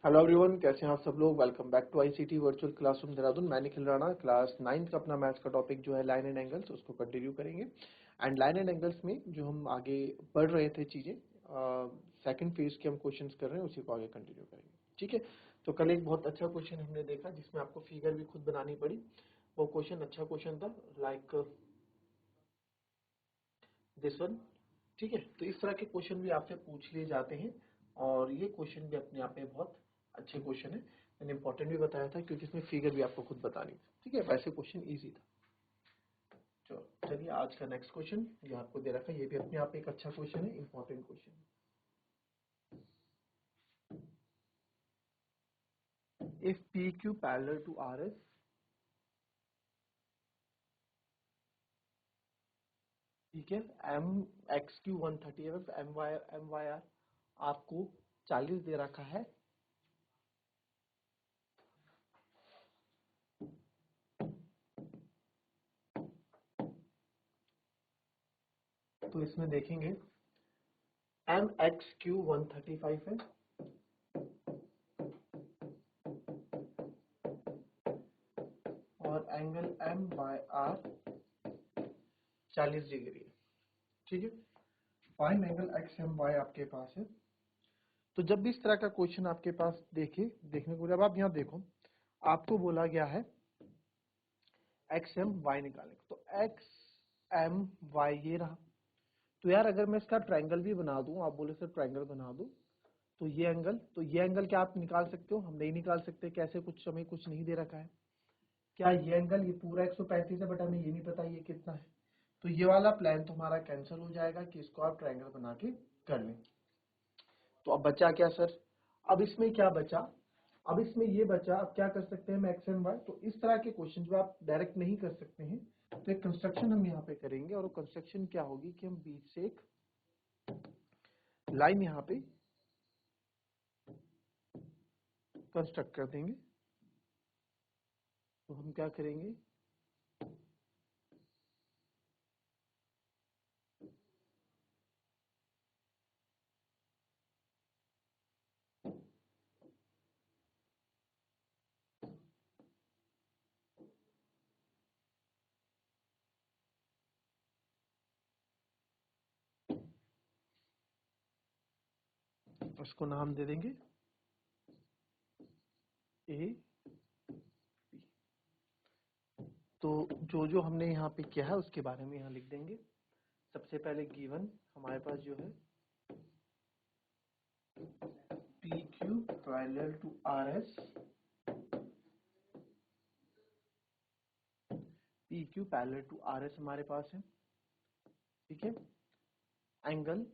Hello everyone, कैसे हैं आप सब लोग। Welcome back to ICT virtual classroom Dehradun. मैं निखिल राणा, क्लास 9th का अपना मैथ्स का टॉपिक जो है लाइन एंड एंगल्स, उसको कंटिन्यू करेंगे। एंड लाइन एंड एंगल्स में जो हम आगे पढ़ रहे थे चीज़ें, सेकंड फेज के हम क्वेश्चंस कर रहे हैं, उसी को आगे कंटिन्यू करेंगे। ठीक है, तो कल एक बहुत अच्छा क्वेश्चन हमने देखा जिसमें आपको फिगर भी खुद बनानी पड़ी। वो क्वेश्चन अच्छा क्वेश्चन था, लाइक दिस वन। ठीक है, तो इस तरह के क्वेश्चन भी आपसे पूछ लिए जाते हैं और ये क्वेश्चन भी अपने आप में बहुत अच्छे क्वेश्चन है। मैंने इंपॉर्टेंट भी बताया था क्योंकि इसमें फिगर भी आपको खुद बतानी थी। ठीक है, वैसे क्वेश्चन इजी था। चलिए आज का नेक्स्ट क्वेश्चन ये आपको दे रखा है, ये भी अपने आप में एक अच्छा क्वेश्चन है, इंपॉर्टेंट क्वेश्चन है। If PQ parallel to RS, ठीक है, MXQ 130 MYR आपको 40 दे रखा है। तो इसमें देखेंगे MXQ 135 है और एंगल MYR 40 डिग्री है। ठीक है, फाइंड एंगल XMY आपके पास है। तो जब भी इस तरह का क्वेश्चन आपके पास देखने को, जब आप यहाँ देखो आपको बोला गया है XMY निकालने को, तो XMY ये रहा। तो यार अगर मैं इसका ट्रायंगल भी बना दूं, आप बोले सर ट्रायंगल बना दूं, तो ये एंगल क्या आप निकाल सकते हो? हम नहीं निकाल सकते। कैसे? कुछ हमें कुछ नहीं दे रखा है। क्या ये एंगल, ये पूरा 135 है, बट हमें ये नहीं पता ये कितना है। तो ये वाला प्लान तो हमारा कैंसिल हो जाएगा कि इसको आप ट्रायंगल बना के कर लें। तो अब बचा क्या सर? अब इसमें क्या बचा? अब इसमें ये बचा, अब क्या कर सकते हैं हम एक्स एंड वाई। तो इस तरह के क्वेश्चन जो आप डायरेक्ट नहीं कर सकते हैं, तो एक कंस्ट्रक्शन हम यहाँ पे करेंगे। और वो कंस्ट्रक्शन क्या होगी कि हम बीच से एक लाइन यहाँ पे कंस्ट्रक्ट कर देंगे। तो हम क्या करेंगे, उसको नाम दे देंगे ए। तो जो जो हमने यहाँ पे किया है उसके बारे में यहाँ लिख देंगे। सबसे पहले गिवन हमारे पास जो है PQ parallel to RS, PQ parallel to RS हमारे पास है। ठीक है, एंगल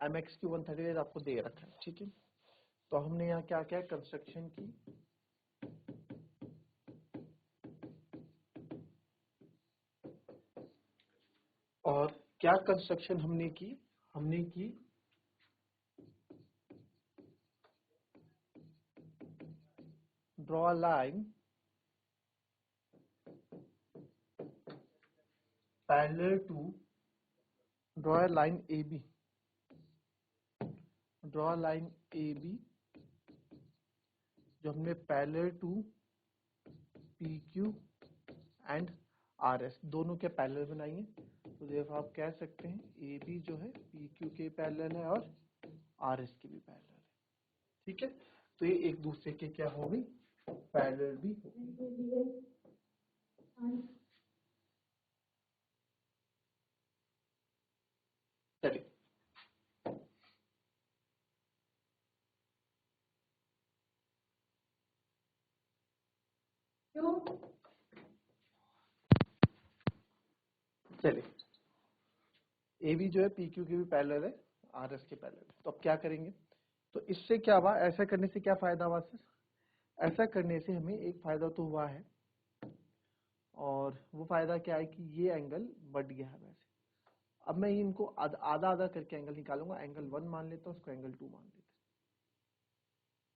MXQ 138 आपको दे रखा है। ठीक है, तो हमने यहाँ क्या क्या कंस्ट्रक्शन की, और क्या कंस्ट्रक्शन हमने की draw line parallel to, draw line AB, draw line AB जो हमने parallel to PQ and RS दोनों के पैरेलल बनाई है। तो देखो आप कह सकते हैं AB जो है PQ के पैरेलल है और RS के भी पैरेलल है। ठीक है, तो ये एक दूसरे के क्या हो गई, पैरेलल भी हो गई। चलिए AB जो है PQ के भी पैरेलल है, RS के पैरेलल है। तो अब क्या करेंगे, तो इससे क्या हुआ, ऐसा करने से क्या फायदा हुआ सर? ऐसा करने से हमें एक फायदा तो हुआ है, और वो फायदा क्या है कि ये एंगल बढ़ गया है। वैसे अब मैं इनको आधा आधा करके एंगल निकालूंगा। एंगल 1 मान लेता हूँ, उसको एंगल 2 मान लेते हैं।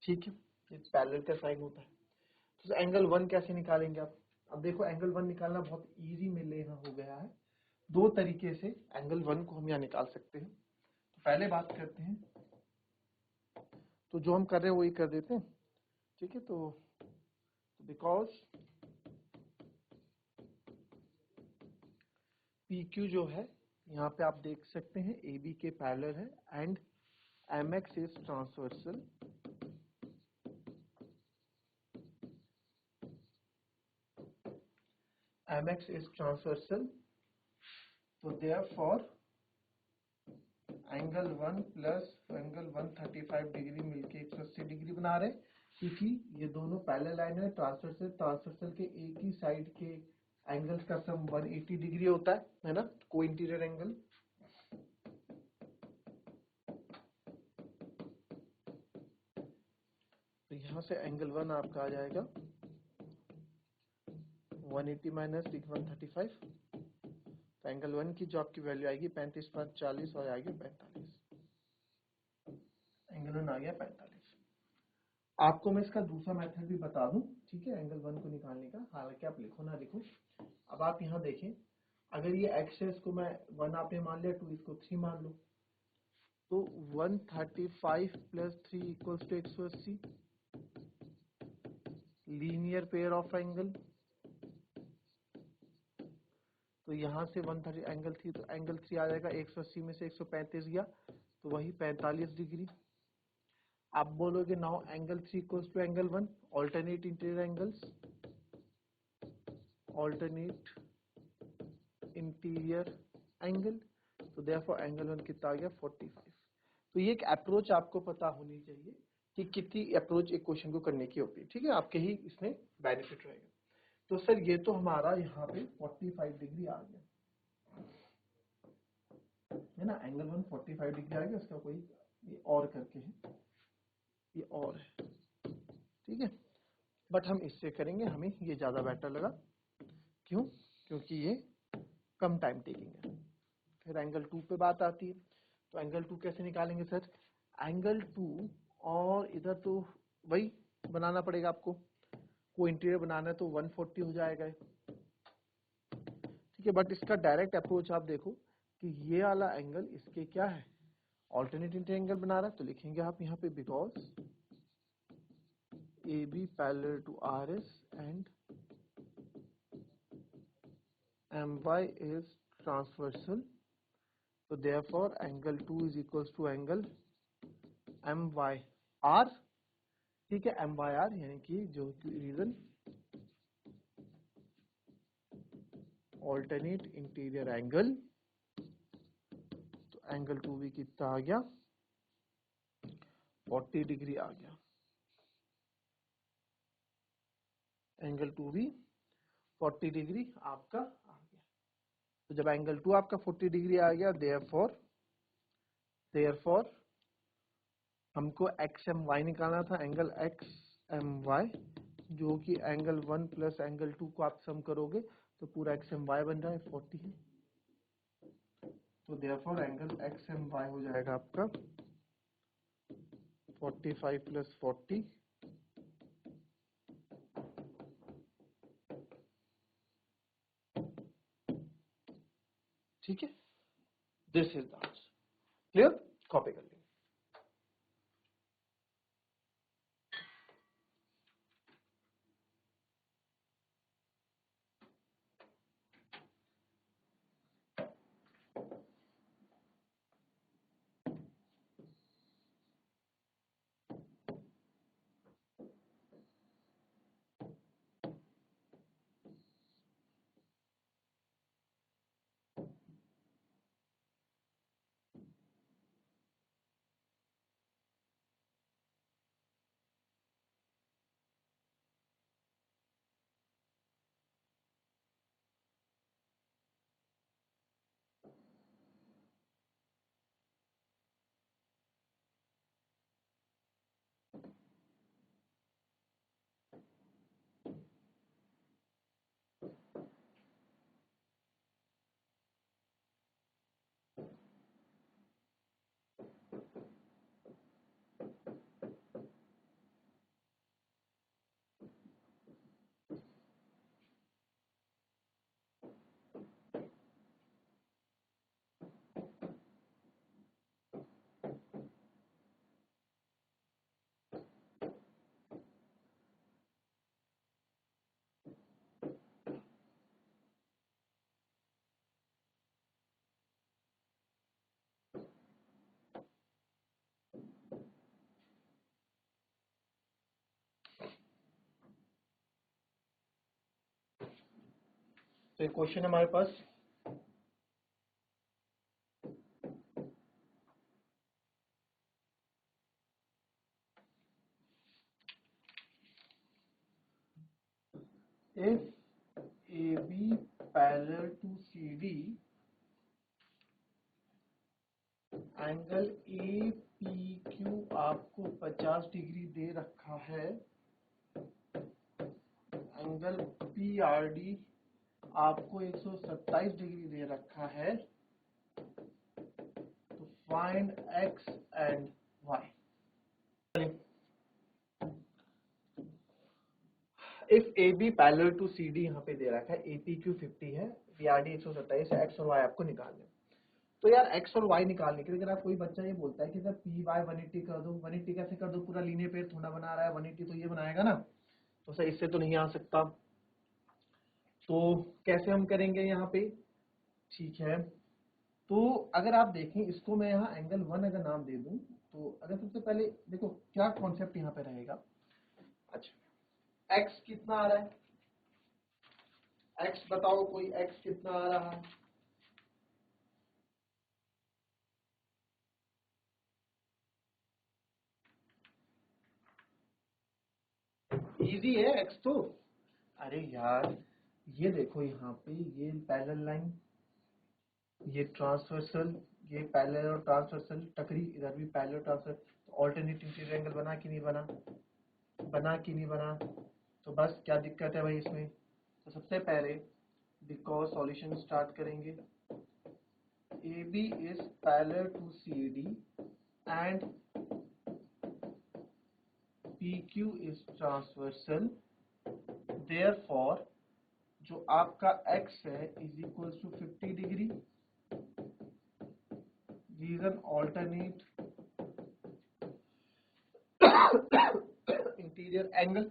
ठीक है, ये पैरेलल का साइन होता है। तो एंगल 1 कैसे निकालेंगे आप? अब देखो एंगल 1 निकालना बहुत इजी मेरे यहाँ हो गया है। दो तरीके से एंगल 1 को हम यहाँ निकाल सकते हैं। तो पहले बात करते हैं तो जो हम कर रहे हैं वही कर देते हैं, ठीक है। तो बिकॉज पी क्यू जो है यहाँ पे आप देख सकते हैं ए बी के पैरेलल है and M X is transversal, M X is transversal, तो therefore angle 1 plus angle 135 degree मिलके 180 डिग्री बना रहे हैं, क्योंकि ये दोनों पैरेलल लाइन है। ट्रांसवर्सल के एक ही साइड के एंगल्स का सम 180 डिग्री होता है ना, को इंटीरियर एंगल। तो यहां से एंगल 1 आपका आ जाएगा 180 माइनस 135, तो एंगल 1 की जो आपकी वैल्यू आएगी 35/40 और आएगी 45, एंगल 1 आ गया 45। आपको मैं इसका दूसरा मेथड भी बता दूं, ठीक है, एंगल 1 को निकालने का, हालांकि आप लिखो ना लिखो। अब आप यहाँ देखें, अगर ये x है, इसको मैं 1 आपने मान लिया, 2 इसको 3 मान लो, तो 135 plus 3 equals to 180, linear pair of angle. तो यहाँ से 130 एंगल 3, तो एंगल 3 आ जाएगा, 180 में से 135 गया तो वही 45 डिग्री। आप बोलोगे now angle 3 equals to angle 1, alternate interior angles, alternate interior angle, तो देयरफॉर एंगल 1 कितना आ गया 45। तो ये एक अप्रोच आपको पता होनी चाहिए कि कितनी अप्रोच एक क्वेश्चन को करने की होती है, ठीक है, आपके ही इसमें बेनिफिट रहेगा। तो सर ये तो हमारा यहाँ पे 45 डिग्री आ गया है ना, एंगल 1 45 डिग्री आ गया, इसका कोई ये और करके है, ये और है, ठीक है, बट हम इससे करेंगे, हमें ये ज्यादा बेटर लगा। क्यों? क्योंकि ये कम टाइम टेकिंग है। फिर एंगल 2 पे बात आती है, तो एंगल 2 कैसे निकालेंगे सर? एंगल 2 और इधर तो वही बनाना पड़ेगा आपको, को इंटीरियर बनाना है तो 140 हो जाएगा, ठीक है। बट इसका डायरेक्ट अप्रोच आप देखो कि ये वाला एंगल इसके क्या है, ऑल्टरनेट इंटीरियर एंगल बना रहा है, तो लिखेंगे आप यहाँ पे because A B parallel to R S and M Y is transversal, तो therefore angle 2 is equals to angle M Y R, ठीक है, एम वाई आर, यानी कि जो रीजन ऑल्टरनेट इंटीरियर एंगल, तो एंगल 2 भी कितना आ गया 40 डिग्री आ गया, एंगल 2 भी 40 डिग्री आपका आ गया। तो जब एंगल 2 आपका 40 डिग्री आ गया, देयरफॉर हमको एक्स एम वाई निकालना था, एंगल एक्स एम वाई, जो कि एंगल 1 प्लस एंगल 2 को आप सम करोगे तो पूरा एक्स एम वाई बन रहा है 40 है, तो therefore angle X M Y हो जाएगा आपका 45 प्लस 40, ठीक है, this is the answer. Clear? Copy कर लीजिए। तो एक क्वेश्चन हमारे पास, if AB parallel to CD, angle APQ आपको 50 डिग्री दे रखा है, एंगल PRD आपको 127 डिग्री दे रखा है, तो find X and Y। If AB parallel to CD यहाँ पे दे रखा है, APQ 50 है, PRD 127 है, X और Y आपको निकालने। तो यार X और Y निकालने के लिए अगर आप कोई बच्चा ये बोलता है कि सर PY 180 कर दो, 180 कैसे कर दो, पूरा लीनियर पेयर थोड़ा बना रहा है, 180 तो ये बनाएगा ना, तो सर इससे तो नहीं आ सकता। तो कैसे हम करेंगे यहाँ पे? ठीक है, तो अगर आप देखें इसको मैं यहाँ एंगल 1 अगर नाम दे दूं, तो अगर सबसे पहले देखो क्या कॉन्सेप्ट यहाँ पे रहेगा। अच्छा, X कितना आ रहा है? X बताओ, कोई X कितना आ रहा है? इजी है X तो। अरे यार ये देखो यहाँ पे ये पैरेलल लाइन, ये ट्रांसवर्सल, ये पैरेलल और ट्रांसवर्सल टकरी, इधर भी पैरेलल ट्रांसवर्सल, तो ऑल्टरनेट इंटीरियर एंगल बना कि नहीं बना? बना कि नहीं बना? तो बस क्या दिक्कत है भाई इसमें? तो सबसे पहले बिकॉज सॉल्यूशन स्टार्ट करेंगे। AB is parallel to CD and PQ is transversal, therefore जो आपका X है is equal to 50 degree, reason alternate interior angle,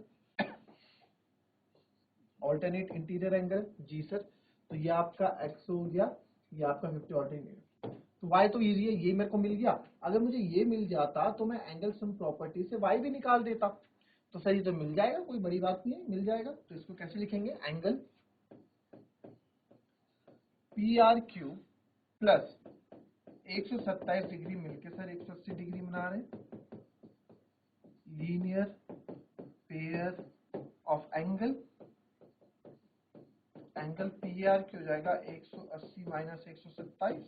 alternate interior angle जी सर। तो ये आपका X हो गया, ये आपका 50 ऑल्टरनेट। तो Y तो इजी है, ये मेरे को मिल गया। अगर मुझे ये मिल जाता तो मैं एंगल सम प्रॉपर्टी से Y भी निकाल देता। तो सर ये तो मिल जाएगा, कोई बड़ी बात नहीं है, मिल जाएगा। तो इसको कैसे लिखेंगे? एंगल PRQ प्लस 127 डिग्री मिलके सर 180 डिग्री बना रहे हैं, linear pair of angle. Angle PRQ हो जाएगा 180 माइनस 127,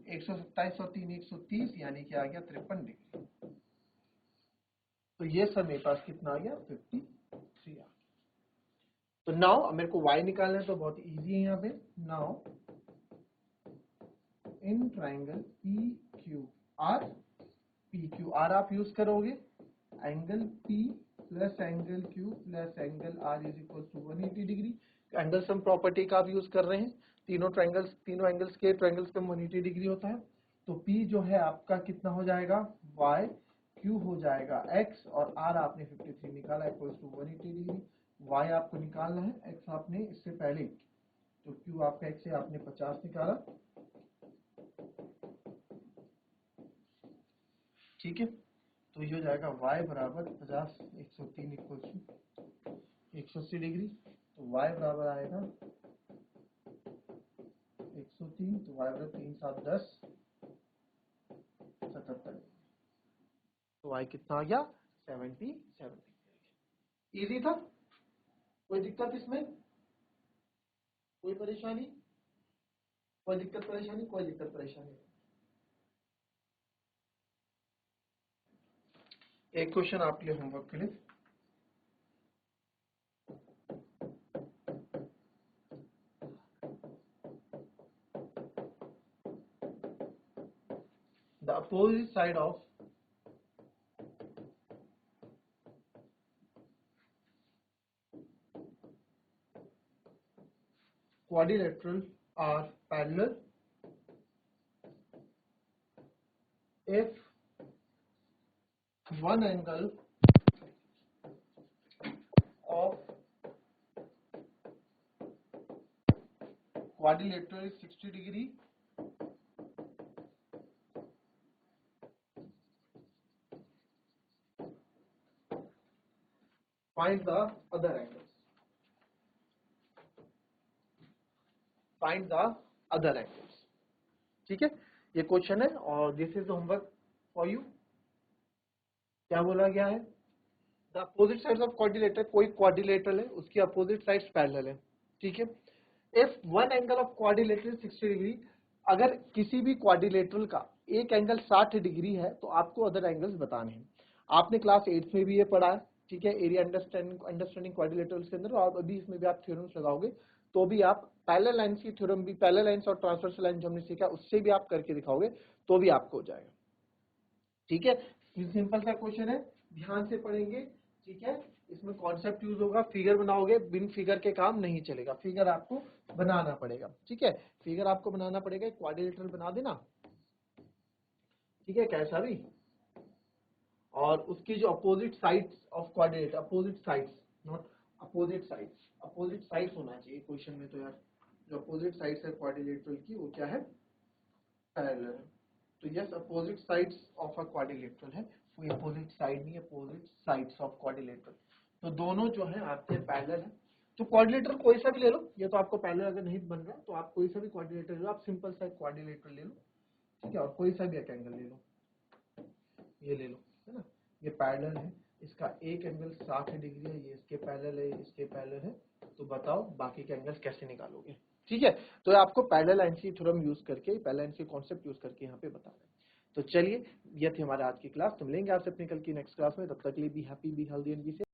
127 और 3 130, यानी कि आ गया 53 डिग्री। तो ये सर मेरे पास कितना आ गया? 53 आ गया। तो नाउ मेरे को y निकालना है, तो बहुत इजी है यहाँ पे। नाउ इन ट्राइंगल PQR आप यूज करोगे, angle P plus angle Q plus angle R is equal to 180 degree. Angle sum property का आप यूज कर रहे हैं, तीनों एंगल्स का 180 डिग्री होता है। तो P जो है आपका कितना हो जाएगा? Y, Q हो जाएगा X, और R आपने 53 निकाला इक्वल टू 180 डिग्री। Y आपको निकालना है, X आपने इससे पहले, तो Q आपका X से आपने 50 निकाला, ठीक है। तो ये हो जाएगा y बराबर 50, 103 इक्वल टू 180 डिग्री। तो y बराबर आएगा 103, तो y बराबर 3 7 10 77। तो y कितना आ गया? 77। इजी था, कोई दिक्कत इसमें? कोई परेशानी? कोई दिक्कत परेशानी? कोई दिक्कत परेशानी? एक क्वेश्चन आपके लिए होमवर्क के लिए, the opposite side of quadrilateral are parallel if one angle of quadrilateral is 60 degree find the other angles। Find the other angles. ठीक है, ये क्वेश्चन है और this is the homework for you. क्या बोला गया है? The opposite sides of quadrilateral, कोई क्वाड्रिलेटरल है उसकी अपोजिट साइड्स पैरेलल है। ठीक है, if one angle of quadrilateral 60 degree, अगर किसी भी क्वाड्रिलेटरल का एक एंगल 60 डिग्री है तो आपको अदर एंगल्स बताने हैं। आपने क्लास 8 में भी ये पढ़ा है। ठीक है, एरिया अंडरस्टैंडिंग क्वाड्रिलेटरल्स के अंदर, और अभी इसमें भी आप थ्योरम्स लगाओगे तो भी आप पैरेलल लाइंस की थ्योरम भी, पैरेलल लाइंस और ट्रांसवर्सल लाइन जो हमने सीखा उससे भी आप करके दिखाओगे तो भी आपको हो जाएगा। ठीक है, सिंपल सा क्वेश्चन है, ध्यान से पढ़ेंगे। ठीक है, इसमें कॉन्सेप्ट यूज होगा, फिगर बनाओगे, बिन फिगर के काम नहीं चलेगा, फिगर आपको बनाना पड़ेगा। ठीक है, फिगर आपको बनाना पड़ेगा, क्वाड्रिलेटरल बना देना। ठीक है, कैसा भी, और उसकी जो opposite sides of quadrilateral, opposite sides, not opposite sides, opposite sides होना चाहिए क्वेश्चन में तो यार। जो अपोजिट साइड्स है क्वाड्रिलेटरल की वो क्या है? पैरेलल है। तो yes, opposite sides of a quadrilateral है, कोई अपोजिट साइड नहीं, अपोजिट साइड्स ऑफ क्वाड्रिलेटरल। तो दोनों जो है आपके पैरेलल है। तो क्वाड्रिलेटरल कोई सा भी ले लो, ये तो आपको पैरेलल अगर नहीं बन रहा तो आप कोई सा भी क्वाड्रिलेटरल ले लो, आप सिंपल सा क्वाड्रिलेटरल ले लो। ठीक है, और कोई सा भी एक एंगल ले लो, ये ले लो, है ना, ये पैरेलल है, इसका एक एंगल 60 डिग्री है, ये इसके पैरेलल है, इसके पैरेलल है। तो बताओ बाकी के एंगल्स कैसे निकालोगे? ठीक है, तो आपको पैरेलल लाइंस की थ्योरम यूज करके, पैरेलल लाइंस के कॉन्सेप्ट यूज करके यहाँ पे बता रहे हैं। तो चलिए, ये थी हमारा आज की क्लास। तुम लेंगे आपसे अपनी कल की नेक्स्ट क्लास में। तब तक के लिए be happy, be healthy and be safe.